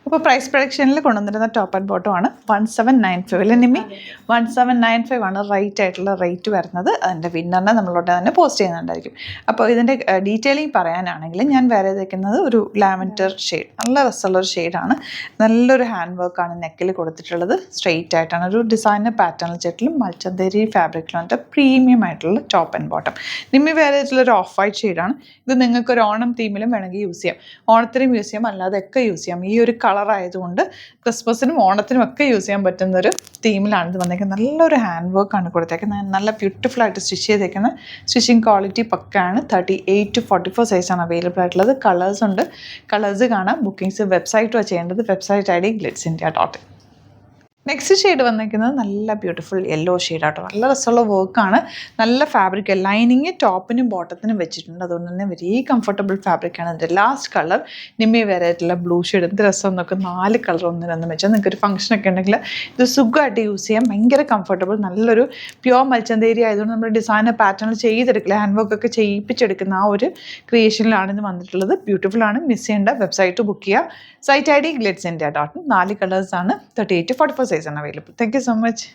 ഇപ്പോൾ price പ്രൊഡക്ഷനിൽ കൊണ്ടുവന്നിരുന്ന top and bottom ആണ് 1795 നിമ്മി 1795 ആണ് റൈറ്റ് ആയിട്ടുള്ള റേറ്റ് വരുന്നത്. അതിൻ്റെ വിന്നറിനെ നമ്മളോട് തന്നെ പോസ്റ്റ് ചെയ്യുന്നുണ്ടായിരിക്കും. അപ്പോൾ ഇതിൻ്റെ ഡീറ്റെയിലിംഗ് പറയാനാണെങ്കിൽ ഞാൻ വേറെ തയ്ക്കുന്നത് ഒരു ലാവൻഡർ ഷെയ്ഡ്, നല്ല രസമുള്ളൊരു ഷെയ്ഡാണ്. നല്ലൊരു ഹാൻഡ് വർക്കാണ് നെക്കിൽ കൊടുത്തിട്ടുള്ളത്. സ്ട്രെയിറ്റ് ആയിട്ടാണ് ഒരു ഡിസൈനർ പാറ്റേണിൽ ചെട്ടിലും മൽച്ചന്തേരി ഫാബ്രിക്കിലും വന്നിട്ട് പ്രീമിയം ആയിട്ടുള്ള ടോപ്പ് ആൻഡ് ബോട്ടം. നിമ്മി വേറെ ആയിട്ടുള്ളൊരു ഓഫ് വൈറ്റ് ഷെയ്ഡാണ്. ഇത് നിങ്ങൾക്ക് ഒരു ഓണം തീമിലും വേണമെങ്കിൽ യൂസ് ചെയ്യാം. ഓണത്തിനും യൂസ് ചെയ്യാം, അല്ലാതെയൊക്കെ യൂസ് ചെയ്യാം. ഈ ഒരു കളർ ആയതുകൊണ്ട് ക്രിസ്മസിനും ഓണത്തിനും ഒക്കെ യൂസ് ചെയ്യാൻ പറ്റുന്നൊരു തീമിലാണ് ഇത് വന്നേക്കുന്നത്. നല്ലൊരു ഹാൻഡ് വർക്കാണ് കൊടുത്തേക്കുന്നത്. നല്ല ബ്യൂട്ടിഫുൾ ആയിട്ട് സ്റ്റിച്ച് ചെയ്തേക്കുന്നത്. Stitching quality പക്കാണ്. 38 to 44 സൈസാണ് അവൈലബിൾ ആയിട്ടുള്ളത്. കളേഴ്സ് ഉണ്ട്, കളേഴ്സ് കാണാം. ബുക്കിംഗ്സ് വെബ്സൈറ്റ് ചെയ്യേണ്ടത്. Website ID glitzindia.in. Next shade വന്നിരിക്കുന്നത് നല്ല ബ്യൂട്ടിഫുൾ യെല്ലോ ഷെയ്ഡാട്ടോ. നല്ല രസമുള്ള വർക്കാണ്. നല്ല ഫാബ്രിക്, ലൈനിങ് ടോപ്പിനും ബോട്ടത്തിനും വെച്ചിട്ടുണ്ട്. അതുകൊണ്ട് തന്നെ വെരി കംഫർട്ടബിൾ ഫാബ്രിക്കാണ്. അതിൻ്റെ ലാസ്റ്റ് കളർ നിമ്മി വേറെ ആയിട്ടുള്ള ബ്ലൂ ഷെയ്ഡ്. എന്ത് രസം എന്നൊക്കെ 4 കളർ ഒന്നിനൊന്നും വെച്ചാൽ നിങ്ങൾക്ക് ഒരു ഫംഗ്ഷനൊക്കെ ഉണ്ടെങ്കിൽ ഇത് സുഖമായിട്ട് യൂസ് ചെയ്യാം. ഭയങ്കര കംഫർട്ടബിൾ, നല്ലൊരു പ്യുവർ മൽച്ചന്തേരി ആയതുകൊണ്ട് നമ്മൾ ഡിസൈനർ പാറ്റേണിൽ ചെയ്തെടുക്കില്ല, ഹാൻഡ് വർക്കൊക്കെ ചെയ്യിപ്പിച്ചെടുക്കുന്ന ആ ഒരു ക്രിയേഷനിലാണ് ഇത് വന്നിട്ടുള്ളത്. ബ്യൂട്ടിഫുൾ ആണ്, മിസ് ചെയ്യേണ്ട. വെബ്സൈറ്റ് ബുക്ക് ചെയ്യുക. Site ID glitzindia.in. 4 കളേഴ്സാണ്. 38 to 44 സൈസാണ് available. Thank you so much.